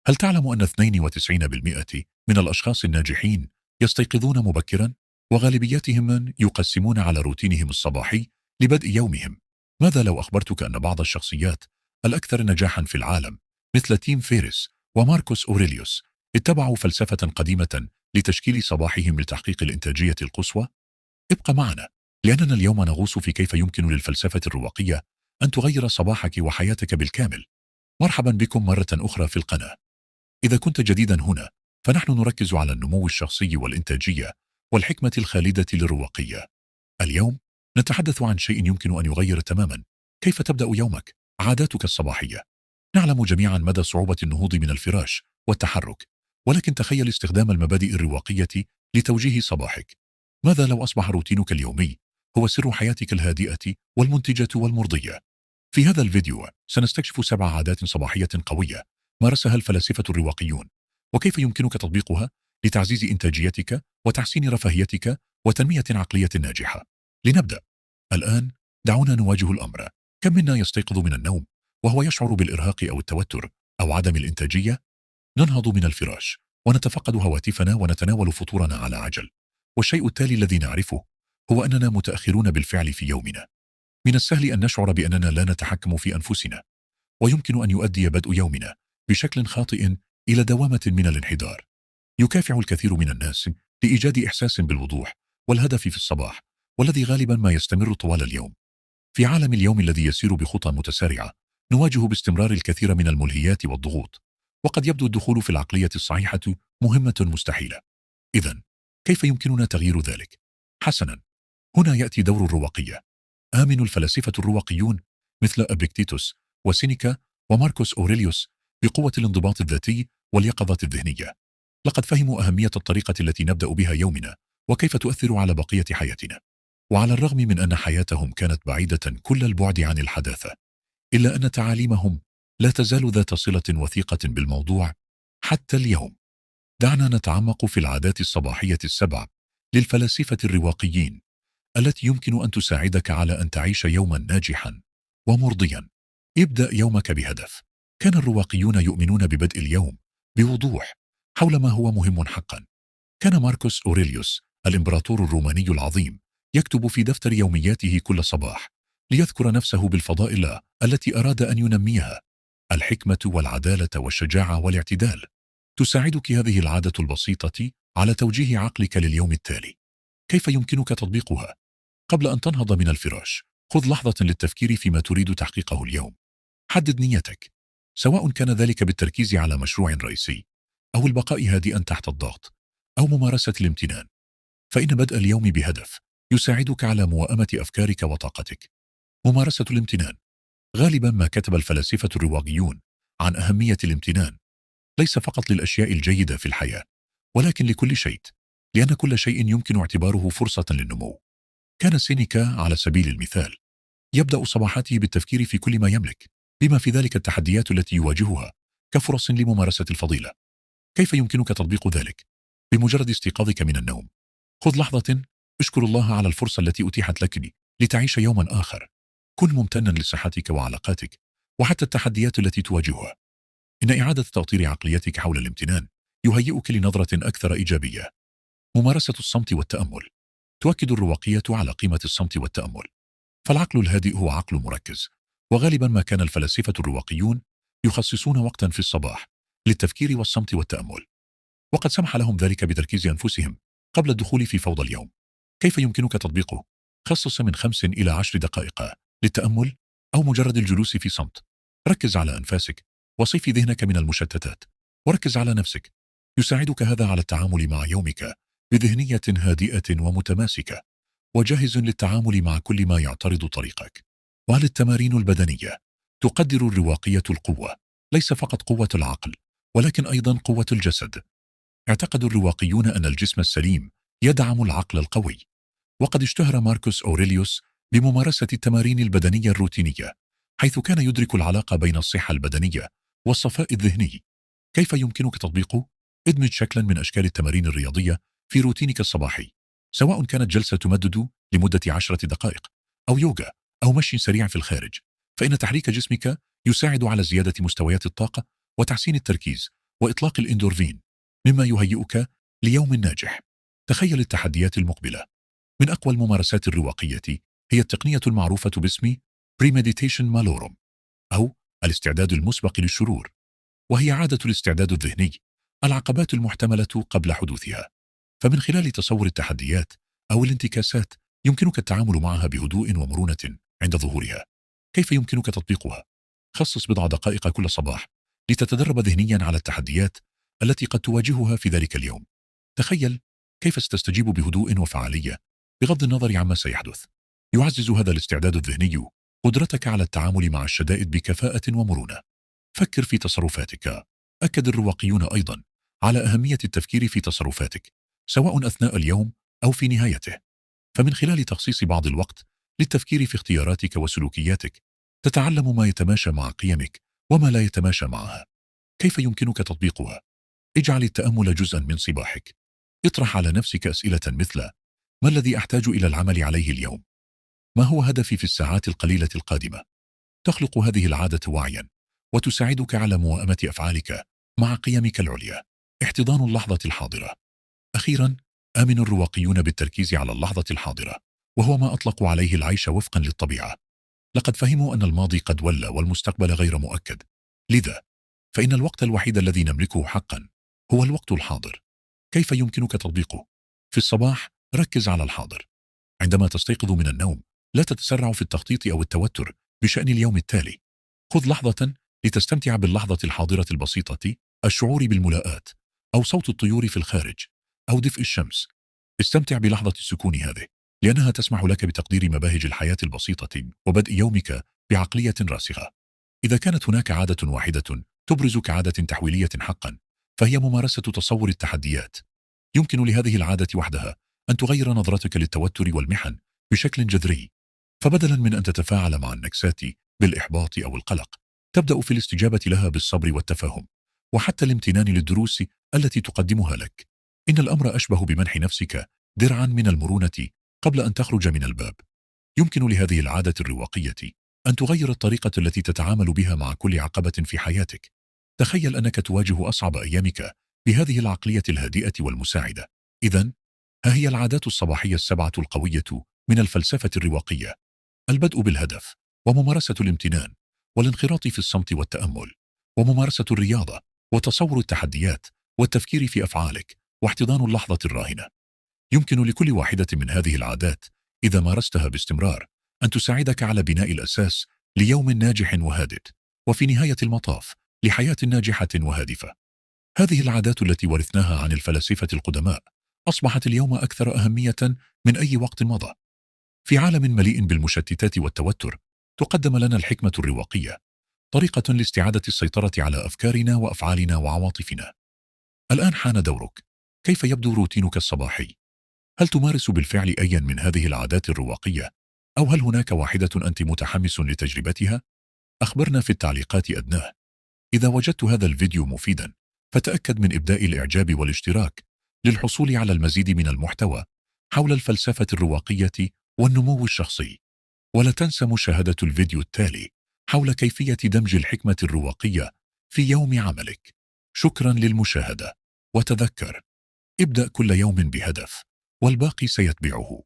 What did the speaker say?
هل تعلم أن 92% من الأشخاص الناجحين يستيقظون مبكرا؟ وغالبيتهم من يقسمون على روتينهم الصباحي لبدء يومهم. ماذا لو أخبرتك أن بعض الشخصيات الأكثر نجاحا في العالم مثل تيم فيريس وماركوس أوريليوس اتبعوا فلسفة قديمة لتشكيل صباحهم لتحقيق الإنتاجية القصوى؟ ابق معنا، لأننا اليوم نغوص في كيف يمكن للفلسفة الرواقية أن تغير صباحك وحياتك بالكامل. مرحبا بكم مرة أخرى في القناة. إذا كنت جديدا هنا، فنحن نركز على النمو الشخصي والإنتاجية والحكمة الخالدة للرواقية. اليوم نتحدث عن شيء يمكن أن يغير تماما كيف تبدأ يومك، عاداتك الصباحية. نعلم جميعا مدى صعوبة النهوض من الفراش والتحرك، ولكن تخيل استخدام المبادئ الرواقية لتوجيه صباحك. ماذا لو أصبح روتينك اليومي هو سر حياتك الهادئة والمنتجة والمرضية؟ في هذا الفيديو سنستكشف 7 عادات صباحية قوية مارسها الفلاسفة الرواقيون، وكيف يمكنك تطبيقها لتعزيز إنتاجيتك وتحسين رفاهيتك وتنمية عقلية ناجحة. لنبدأ. الآن دعونا نواجه الأمر. كم منا يستيقظ من النوم وهو يشعر بالإرهاق أو التوتر أو عدم الإنتاجية؟ ننهض من الفراش ونتفقد هواتفنا ونتناول فطورنا على عجل، والشيء التالي الذي نعرفه هو أننا متأخرون بالفعل في يومنا. من السهل أن نشعر بأننا لا نتحكم في أنفسنا، ويمكن أن يؤدي بدء يومنا بشكل خاطئ إلى دوامة من الانحدار. يكافح الكثير من الناس لإيجاد إحساس بالوضوح والهدف في الصباح، والذي غالبا ما يستمر طوال اليوم. في عالم اليوم الذي يسير بخطى متسارعة، نواجه باستمرار الكثير من الملهيات والضغوط، وقد يبدو الدخول في العقلية الصحيحة مهمة مستحيلة. إذن كيف يمكننا تغيير ذلك؟ حسنا، هنا يأتي دور الرواقية. آمن الفلاسفة الرواقيون مثل أبيكتيتوس وسينيكا وماركوس أوريليوس بقوة الانضباط الذاتي واليقظة الذهنية. لقد فهموا أهمية الطريقة التي نبدأ بها يومنا وكيف تؤثر على بقية حياتنا. وعلى الرغم من أن حياتهم كانت بعيدة كل البعد عن الحداثة، إلا أن تعاليمهم لا تزال ذات صلة وثيقة بالموضوع حتى اليوم. دعنا نتعمق في العادات الصباحية ال7 للفلاسفة الرواقيين التي يمكن أن تساعدك على أن تعيش يوما ناجحا ومرضيا. ابدأ يومك بهدف. كان الرواقيون يؤمنون ببدء اليوم بوضوح حول ما هو مهم حقا. كان ماركوس أوريليوس الإمبراطور الروماني العظيم يكتب في دفتر يومياته كل صباح ليذكر نفسه بالفضائل التي أراد أن ينميها: الحكمة والعدالة والشجاعة والاعتدال. تساعدك هذه العادة البسيطة على توجيه عقلك لليوم التالي. كيف يمكنك تطبيقها؟ قبل أن تنهض من الفراش، خذ لحظة للتفكير فيما تريد تحقيقه اليوم. حدد نيتك، سواء كان ذلك بالتركيز على مشروع رئيسي، أو البقاء هادئا تحت الضغط، أو ممارسة الامتنان. فإن بدء اليوم بهدف يساعدك على موائمة أفكارك وطاقتك. ممارسة الامتنان. غالبا ما كتب الفلاسفة الرواقيون عن أهمية الامتنان، ليس فقط للأشياء الجيدة في الحياة، ولكن لكل شيء، لأن كل شيء يمكن اعتباره فرصة للنمو. كان سينيكا على سبيل المثال يبدأ صباحاته بالتفكير في كل ما يملك، بما في ذلك التحديات التي يواجهها، كفرص لممارسة الفضيلة. كيف يمكنك تطبيق ذلك؟ بمجرد استيقاظك من النوم، خذ لحظة، اشكر الله على الفرصة التي أتيحت لك لتعيش يوما آخر. كن ممتنا لصحتك وعلاقاتك وحتى التحديات التي تواجهها. إن إعادة تأطير عقليتك حول الامتنان يهيئك لنظرة أكثر إيجابية. ممارسة الصمت والتأمل. تؤكد الرواقية على قيمة الصمت والتأمل، فالعقل الهادئ هو عقل مركز، وغالبا ما كان الفلاسفة الرواقيون يخصصون وقتا في الصباح للتفكير والصمت والتأمل، وقد سمح لهم ذلك بتركيز أنفسهم قبل الدخول في فوضى اليوم. كيف يمكنك تطبيقه؟ خصص من 5 إلى 10 دقائق للتأمل أو مجرد الجلوس في صمت. ركز على أنفاسك وصفي ذهنك من المشتتات، وركز على نفسك. يساعدك هذا على التعامل مع يومك بذهنية هادئة ومتماسكة، وجاهز للتعامل مع كل ما يعترض طريقك. وعلى التمارين البدنية. تقدر الرواقية القوة، ليس فقط قوة العقل، ولكن أيضا قوة الجسد. اعتقد الرواقيون أن الجسم السليم يدعم العقل القوي، وقد اشتهر ماركوس أوريليوس بممارسة التمارين البدنية الروتينية، حيث كان يدرك العلاقة بين الصحة البدنية والصفاء الذهني. كيف يمكنك تطبيقه؟ ادمج شكلا من أشكال التمارين الرياضية في روتينك الصباحي، سواء كانت جلسة تمدد لمدة 10 دقائق، أو يوغا، أو مشي سريع في الخارج. فإن تحريك جسمك يساعد على زيادة مستويات الطاقة وتحسين التركيز، وإطلاق الإندورفين، مما يهيئك ليوم ناجح. تخيل التحديات المقبلة. من أقوى الممارسات الرواقية هي التقنية المعروفة باسم Premeditation Malorum، أو الاستعداد المسبق للشرور، وهي عادة الاستعداد الذهني العقبات المحتملة قبل حدوثها. فمن خلال تصور التحديات أو الانتكاسات يمكنك التعامل معها بهدوء ومرونة عند ظهورها. كيف يمكنك تطبيقها؟ خصص بضع دقائق كل صباح لتتدرب ذهنيا على التحديات التي قد تواجهها في ذلك اليوم. تخيل كيف ستستجيب بهدوء وفعالية بغض النظر عما سيحدث. يعزز هذا الاستعداد الذهني قدرتك على التعامل مع الشدائد بكفاءة ومرونة. فكر في تصرفاتك. أكد الرواقيون أيضا على أهمية التفكير في تصرفاتك، سواء أثناء اليوم أو في نهايته. فمن خلال تخصيص بعض الوقت للتفكير في اختياراتك وسلوكياتك تتعلم ما يتماشى مع قيمك وما لا يتماشى معها. كيف يمكنك تطبيقها؟ اجعل التأمل جزءا من صباحك. اطرح على نفسك أسئلة مثل: ما الذي أحتاج إلى العمل عليه اليوم؟ ما هو هدفي في الساعات القليلة القادمة؟ تخلق هذه العادة وعيا وتساعدك على موائمة أفعالك مع قيمك العليا. احتضان اللحظة الحاضرة. أخيرا، آمن الرواقيون بالتركيز على اللحظة الحاضرة، وهو ما أطلقوا عليه العيش وفقا للطبيعة. لقد فهموا أن الماضي قد ولى والمستقبل غير مؤكد، لذا فإن الوقت الوحيد الذي نملكه حقا هو الوقت الحاضر. كيف يمكنك تطبيقه؟ في الصباح ركز على الحاضر. عندما تستيقظ من النوم لا تتسرع في التخطيط أو التوتر بشأن اليوم التالي. خذ لحظة لتستمتع باللحظة الحاضرة البسيطة، الشعور بالملاءة أو صوت الطيور في الخارج أو دفء الشمس. استمتع بلحظة السكون هذه، لأنها تسمح لك بتقدير مباهج الحياة البسيطة وبدء يومك بعقلية راسخة. إذا كانت هناك عادة واحدة تبرز كعادة تحويلية حقا، فهي ممارسة تصور التحديات. يمكن لهذه العادة وحدها أن تغير نظرتك للتوتر والمحن بشكل جذري. فبدلا من أن تتفاعل مع النكسات بالإحباط أو القلق، تبدأ في الاستجابة لها بالصبر والتفاهم، وحتى الامتنان للدروس التي تقدمها لك. إن الأمر أشبه بمنح نفسك درعا من المرونة قبل أن تخرج من الباب. يمكن لهذه العادة الرواقية أن تغير الطريقة التي تتعامل بها مع كل عقبة في حياتك. تخيل أنك تواجه أصعب أيامك بهذه العقلية الهادئة والمساعدة. إذن، ها هي العادات الصباحية السبعة القوية من الفلسفة الرواقية: البدء بالهدف، وممارسة الامتنان، والانخراط في الصمت والتأمل، وممارسة الرياضة، وتصور التحديات، والتفكير في أفعالك، واحتضان اللحظة الراهنة. يمكن لكل واحدة من هذه العادات إذا مارستها باستمرار أن تساعدك على بناء الأساس ليوم ناجح وهادئ، وفي نهاية المطاف لحياة ناجحة وهادفة. هذه العادات التي ورثناها عن الفلاسفة القدماء أصبحت اليوم أكثر أهمية من أي وقت مضى. في عالم مليء بالمشتتات والتوتر، تقدم لنا الحكمة الرواقية، طريقة لاستعادة السيطرة على أفكارنا وأفعالنا وعواطفنا. الآن حان دورك. كيف يبدو روتينك الصباحي؟ هل تمارس بالفعل أيا من هذه العادات الرواقية؟ أو هل هناك واحدة أنت متحمس لتجربتها؟ أخبرنا في التعليقات أدناه. إذا وجدت هذا الفيديو مفيدا، فتأكد من إبداء الإعجاب والاشتراك للحصول على المزيد من المحتوى حول الفلسفة الرواقية والنمو الشخصي. ولا تنسى مشاهدة الفيديو التالي حول كيفية دمج الحكمة الرواقية في يوم عملك. شكرا للمشاهدة، وتذكر: ابدأ كل يوم بهدف، والباقي سيتبعه.